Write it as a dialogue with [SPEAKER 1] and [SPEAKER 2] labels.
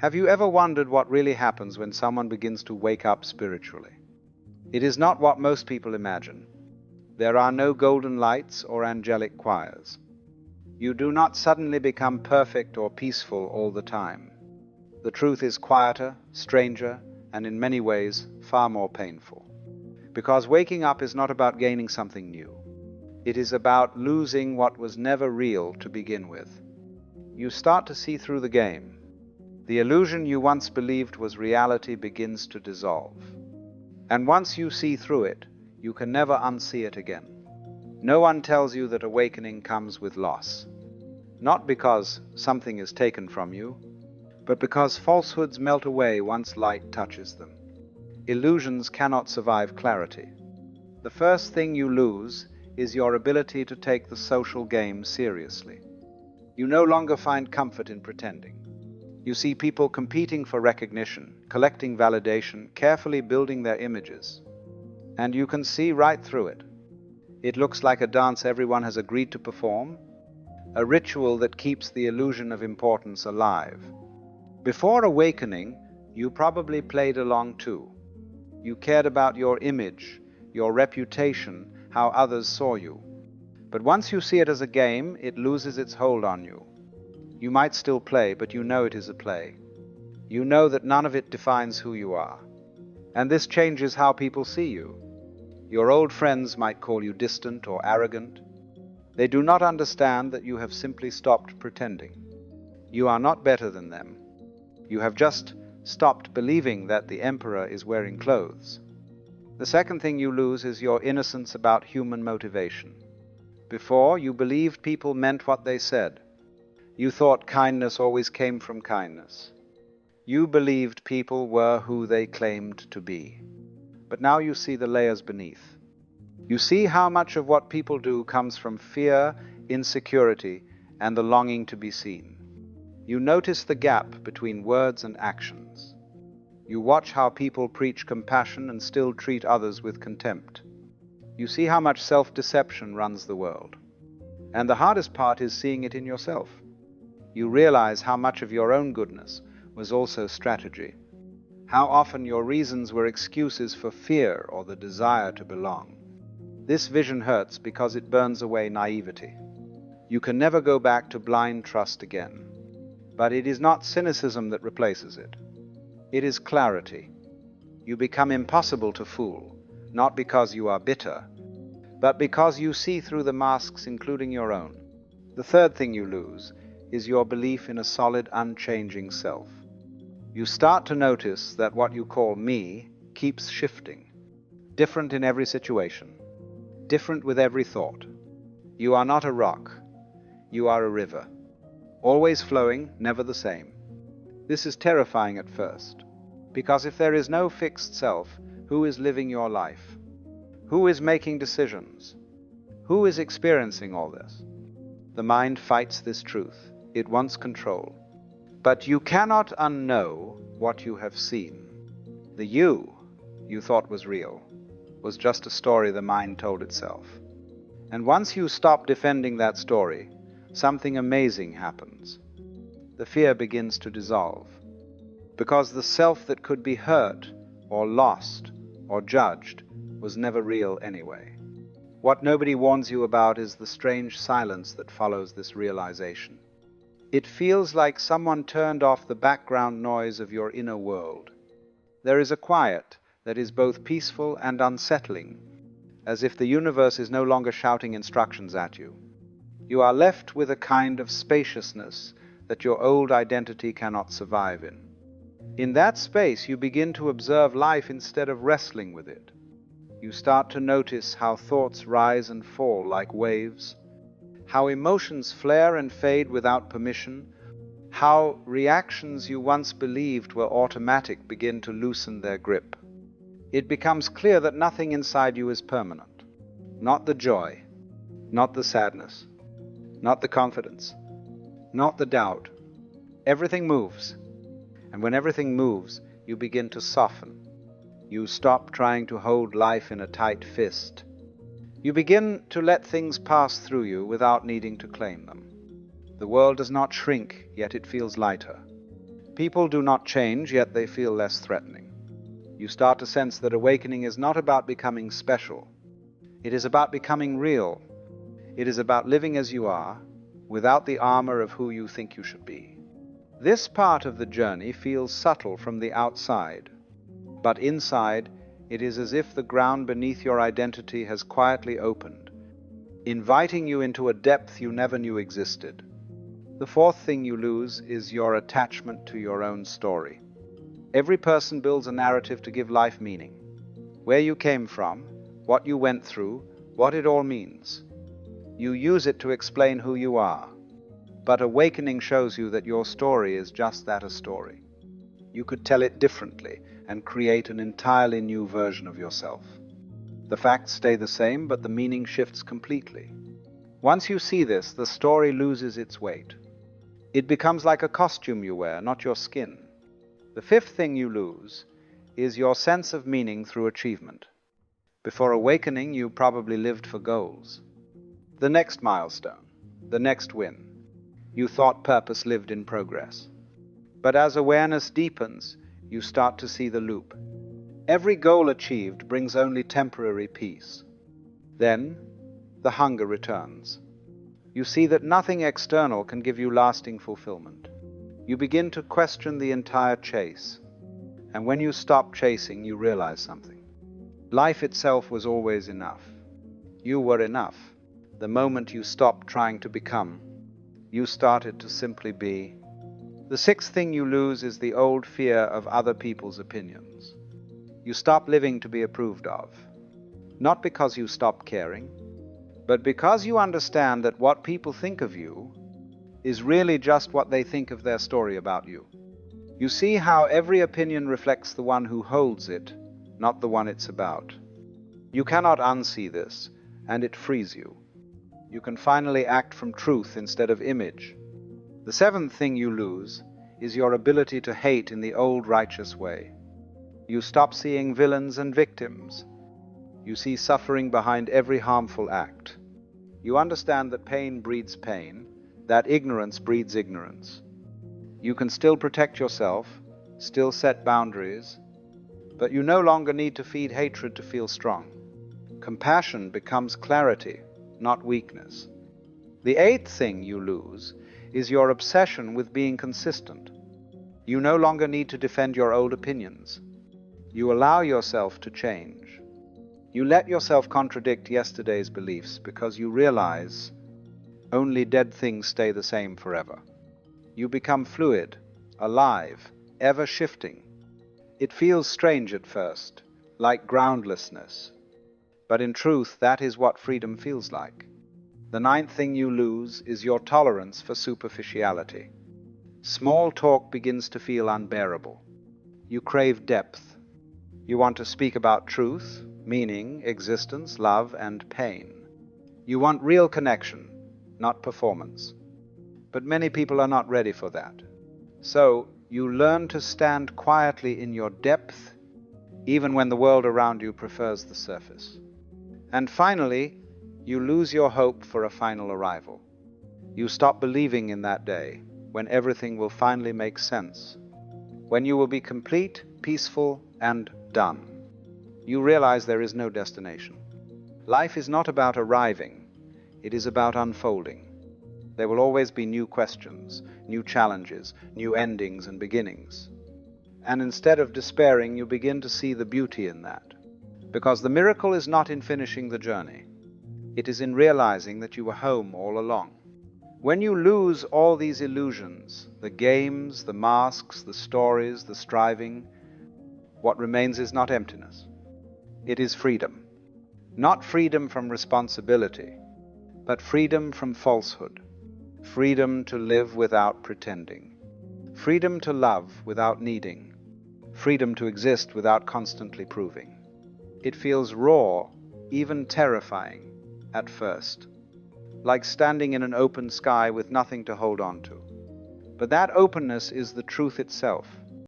[SPEAKER 1] Have you ever wondered what really happens when someone begins to wake up spiritually? It is not what most people imagine. There are no golden lights or angelic choirs. You do not suddenly become perfect or peaceful all the time. The truth is quieter, stranger, and in many ways far more painful. Because waking up is not about gaining something new. It is about losing what was never real to begin with. You start to see through the game. The illusion you once believed was reality begins to dissolve. And once you see through it, you can never unsee it again. No one tells you that awakening comes with loss. Not because something is taken from you, but because falsehoods melt away once light touches them. Illusions cannot survive clarity. The first thing you lose is your ability to take the social game seriously. You no longer find comfort in pretending. You see people competing for recognition, collecting validation, carefully building their images. And you can see right through it. It looks like a dance everyone has agreed to perform, a ritual that keeps the illusion of importance alive. Before awakening, you probably played along too. You cared about your image, your reputation, how others saw you. But once you see it as a game, it loses its hold on you. You might still play, but you know it is a play. You know that none of it defines who you are. And this changes how people see you. Your old friends might call you distant or arrogant. They do not understand that you have simply stopped pretending. You are not better than them. You have just stopped believing that the emperor is wearing clothes. The second thing you lose is your innocence about human motivation. Before, you believed people meant what they said. You thought kindness always came from kindness. You believed people were who they claimed to be. But now you see the layers beneath. You see how much of what people do comes from fear, insecurity, and the longing to be seen. You notice the gap between words and actions. You watch how people preach compassion and still treat others with contempt. You see how much self-deception runs the world. And the hardest part is seeing it in yourself. You realize how much of your own goodness was also strategy. How often your reasons were excuses for fear or the desire to belong. This vision hurts because it burns away naivety. You can never go back to blind trust again. But it is not cynicism that replaces it. It is clarity. You become impossible to fool, not because you are bitter, but because you see through the masks, including your own. The third thing you lose is your belief in a solid, unchanging self. You start to notice that what you call me keeps shifting, different in every situation, different with every thought. You are not a rock, you are a river, always flowing, never the same. This is terrifying at first, because if there is no fixed self, who is living your life? Who is making decisions? Who is experiencing all this? The mind fights this truth. It wants control. But you cannot unknow what you have seen. The you thought was real was just a story the mind told itself. And once you stop defending that story, something amazing happens. The fear begins to dissolve. Because the self that could be hurt or lost or judged was never real anyway. What nobody warns you about is the strange silence that follows this realization. It feels like someone turned off the background noise of your inner world. There is a quiet that is both peaceful and unsettling, as if the universe is no longer shouting instructions at you. You are left with a kind of spaciousness that your old identity cannot survive in. In that space, you begin to observe life instead of wrestling with it. You start to notice how thoughts rise and fall like waves, how emotions flare and fade without permission, how reactions you once believed were automatic begin to loosen their grip. It becomes clear that nothing inside you is permanent. Not the joy, not the sadness, not the confidence, not the doubt. Everything moves. And when everything moves, you begin to soften. You stop trying to hold life in a tight fist. You begin to let things pass through you without needing to claim them. The world does not shrink, yet it feels lighter. People do not change, yet they feel less threatening. You start to sense that awakening is not about becoming special. It is about becoming real. It is about living as you are, without the armor of who you think you should be. This part of the journey feels subtle from the outside, but inside, it is as if the ground beneath your identity has quietly opened, inviting you into a depth you never knew existed. The fourth thing you lose is your attachment to your own story. Every person builds a narrative to give life meaning. Where you came from, what you went through, what it all means. You use it to explain who you are. But awakening shows you that your story is just that, a story. You could tell it differently and create an entirely new version of yourself. The facts stay the same, but the meaning shifts completely. Once you see this, the story loses its weight. It becomes like a costume you wear, not your skin. The fifth thing you lose is your sense of meaning through achievement. Before awakening, you probably lived for goals. The next milestone, the next win. You thought purpose lived in progress. But as awareness deepens, you start to see the loop. Every goal achieved brings only temporary peace. Then, the hunger returns. You see that nothing external can give you lasting fulfillment. You begin to question the entire chase. And when you stop chasing, you realize something. Life itself was always enough. You were enough. The moment you stopped trying to become, you started to simply be. The sixth thing you lose is the old fear of other people's opinions. You stop living to be approved of. Not because you stop caring, but because you understand that what people think of you is really just what they think of their story about you. You see how every opinion reflects the one who holds it, not the one it's about. You cannot unsee this, and it frees you. You can finally act from truth instead of image. The seventh thing you lose is your ability to hate in the old righteous way. You stop seeing villains and victims. You see suffering behind every harmful act. You understand that pain breeds pain, that ignorance breeds ignorance. You can still protect yourself, still set boundaries, but you no longer need to feed hatred to feel strong. Compassion becomes clarity, not weakness. The eighth thing you lose is your obsession with being consistent. You no longer need to defend your old opinions. You allow yourself to change. You let yourself contradict yesterday's beliefs because you realize only dead things stay the same forever. You become fluid, alive, ever shifting. It feels strange at first, like groundlessness. But in truth, that is what freedom feels like. The ninth thing you lose is your tolerance for superficiality. Small talk begins to feel unbearable. You crave depth. You want to speak about truth, meaning, existence, love, and pain. You want real connection, not performance. But many people are not ready for that. So, you learn to stand quietly in your depth, even when the world around you prefers the surface. And finally, you lose your hope for a final arrival. You stop believing in that day, when everything will finally make sense. When you will be complete, peaceful, and done. You realize there is no destination. Life is not about arriving, it is about unfolding. There will always be new questions, new challenges, new endings and beginnings. And instead of despairing, you begin to see the beauty in that. Because the miracle is not in finishing the journey. It is in realizing that you were home all along. When you lose all these illusions, the games, the masks, the stories, the striving, what remains is not emptiness. It is freedom. Not freedom from responsibility, but freedom from falsehood. Freedom to live without pretending. Freedom to love without needing. Freedom to exist without constantly proving. It feels raw, even terrifying, at first. Like standing in an open sky with nothing to hold on to. But that openness is the truth itself.